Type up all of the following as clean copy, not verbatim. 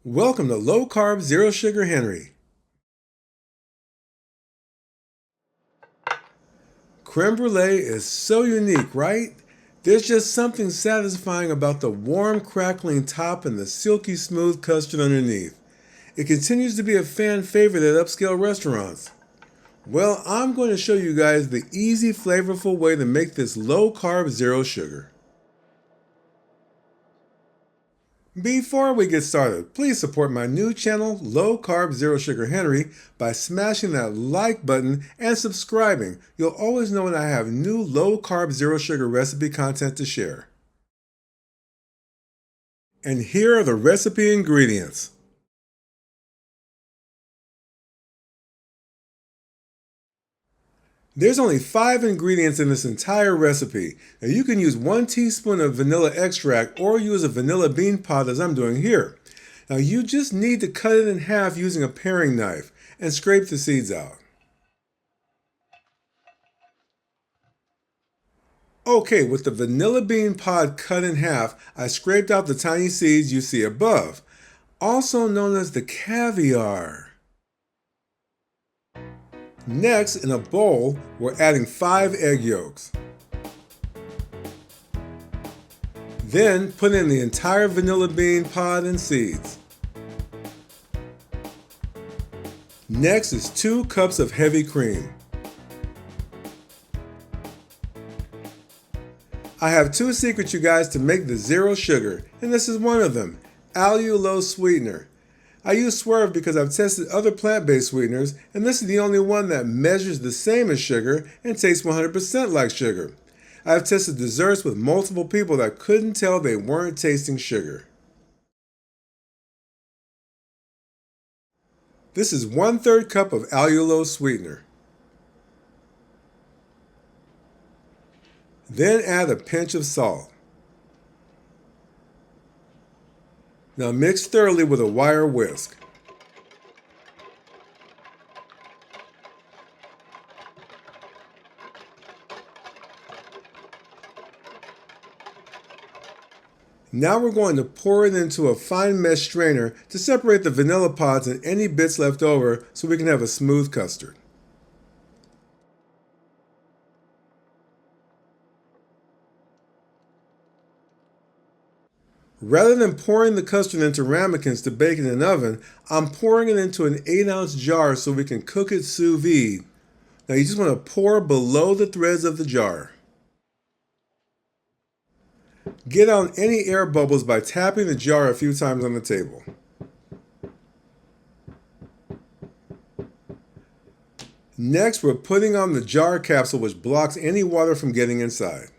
Welcome to Low Carb, Zero Sugar Henry. Creme Brulee is so unique, right? There's just something satisfying about the warm, crackling top and the silky smooth custard underneath. It continues to be a fan favorite at upscale restaurants. Well, I'm going to show you guys the easy, flavorful way to make this low carb, zero sugar. Before we get started, please support my new channel, Low Carb Zero Sugar Henry, by smashing that like button and subscribing. You'll always know when I have new low carb zero sugar recipe content to share. And here are the recipe ingredients. There's only 5 ingredients in this entire recipe. Now you can use 1 teaspoon of vanilla extract or use a vanilla bean pod as I'm doing here. Now you just need to cut it in half using a paring knife and scrape the seeds out. Okay, with the vanilla bean pod cut in half, I scraped out the tiny seeds you see above, also known as the caviar. Next, in a bowl, we're adding 5 egg yolks. Then put in the entire vanilla bean pod and seeds. Next is 2 cups of heavy cream. I have 2 secrets, you guys, to make the zero sugar, and this is one of them, Allulose sweetener. I use Swerve because I've tested other plant-based sweeteners, and this is the only one that measures the same as sugar and tastes 100% like sugar. I've tested desserts with multiple people that couldn't tell they weren't tasting sugar. This is 1/3 cup of Allulose sweetener. Then add a pinch of salt. Now mix thoroughly with a wire whisk. Now we're going to pour it into a fine mesh strainer to separate the vanilla pods and any bits left over so we can have a smooth custard. Rather than pouring the custard into ramekins to bake in an oven, I'm pouring it into an 8-ounce jar so we can cook it sous vide. Now you just want to pour below the threads of the jar. Get out any air bubbles by tapping the jar a few times on the table. Next, we're putting on the jar capsule which blocks any water from getting inside.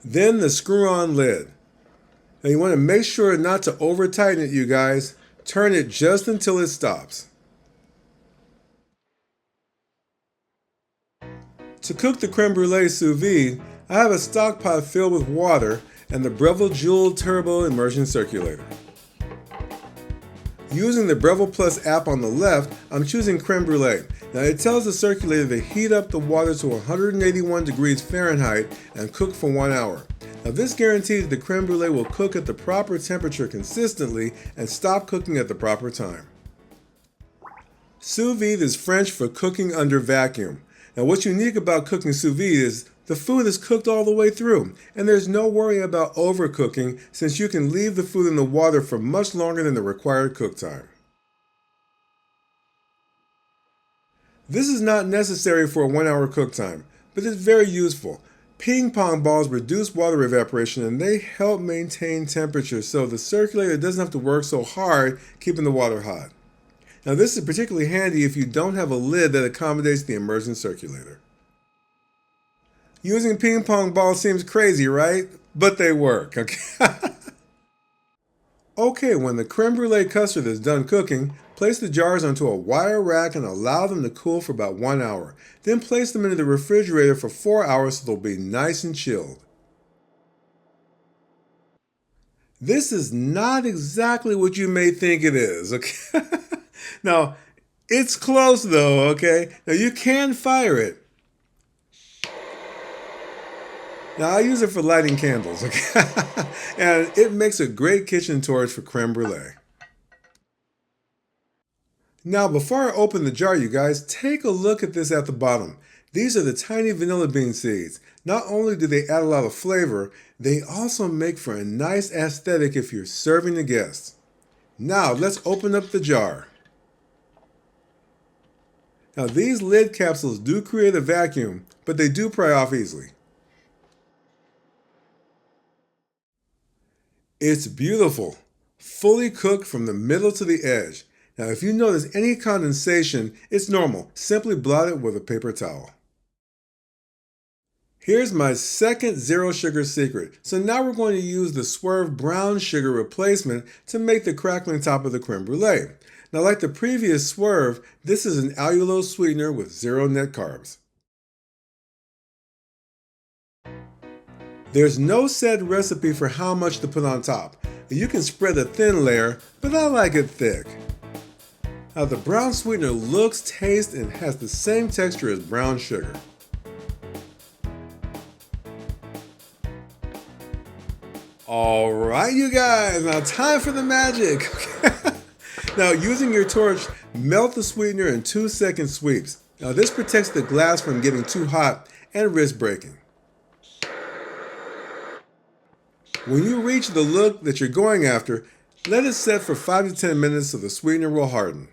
Then the screw-on lid. Now you want to make sure not to over-tighten it, you guys. Turn it just until it stops. To cook the creme brulee sous vide, I have a stock pot filled with water and the Breville Joule Turbo Immersion Circulator. Using the Breville Plus app on the left, I'm choosing creme brulee. Now it tells the circulator to heat up the water to 181 degrees Fahrenheit and cook for 1 hour. Now this guarantees the creme brulee will cook at the proper temperature consistently and stop cooking at the proper time. Sous vide is French for cooking under vacuum. Now what's unique about cooking sous vide is the food is cooked all the way through, and there's no worry about overcooking since you can leave the food in the water for much longer than the required cook time. This is not necessary for a 1-hour cook time, but it's very useful. Ping pong balls reduce water evaporation and they help maintain temperature so the circulator doesn't have to work so hard keeping the water hot. Now this is particularly handy if you don't have a lid that accommodates the immersion circulator. Using ping pong balls seems crazy, right? But they work, okay? Okay, when the creme brulee custard is done cooking, place the jars onto a wire rack and allow them to cool for about 1 hour. Then place them into the refrigerator for 4 hours so they'll be nice and chilled. This is not exactly what you may think it is, okay? Now, it's close though, okay? Now you can fire it. Now I use it for lighting candles, okay? And it makes a great kitchen torch for creme brulee. Now before I open the jar, you guys, take a look at this at the bottom. These are the tiny vanilla bean seeds. Not only do they add a lot of flavor, they also make for a nice aesthetic if you're serving the guests. Now let's open up the jar. Now these lid capsules do create a vacuum, but they do pry off easily. It's beautiful, fully cooked from the middle to the edge. Now if you notice any condensation, it's normal. Simply blot it with a paper towel. Here's my second zero sugar secret. So now we're going to use the Swerve brown sugar replacement to make the crackling top of the creme brulee. Now like the previous Swerve, this is an allulose sweetener with zero net carbs. There's no set recipe for how much to put on top. You can spread a thin layer, but I like it thick. Now the brown sweetener looks, tastes, and has the same texture as brown sugar. Alright you guys, now time for the magic. Now using your torch, melt the sweetener in 2-second sweeps. Now this protects the glass from getting too hot and risk breaking. When you reach the look that you're going after, let it set for 5 to 10 minutes so the sweetener will harden.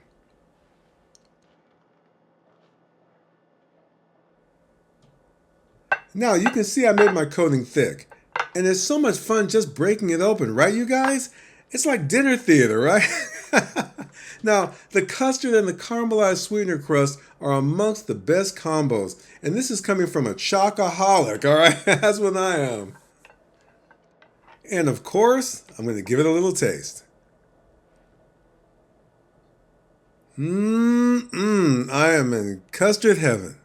Now you can see I made my coating thick. And it's so much fun just breaking it open, right you guys? It's like dinner theater, right? Now, the custard and the caramelized sweetener crust are amongst the best combos. And this is coming from a chocoholic, all right? That's what I am. And of course, I'm going to give it a little taste. I am in custard heaven.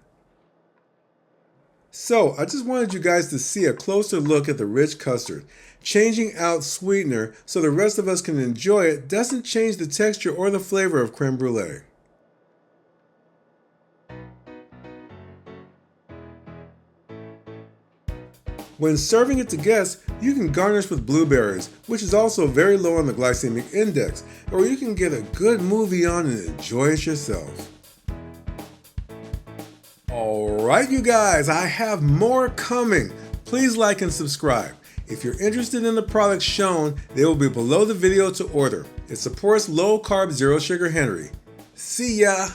So, I just wanted you guys to see a closer look at the rich custard. Changing out sweetener so the rest of us can enjoy it doesn't change the texture or the flavor of creme brulee. When serving it to guests, you can garnish with blueberries, which is also very low on the glycemic index, or you can get a good movie on and enjoy it yourself. Alright you guys, I have more coming. Please like and subscribe. If you're interested in the products shown, they will be below the video to order. It supports low carb, zero sugar Henry. See ya!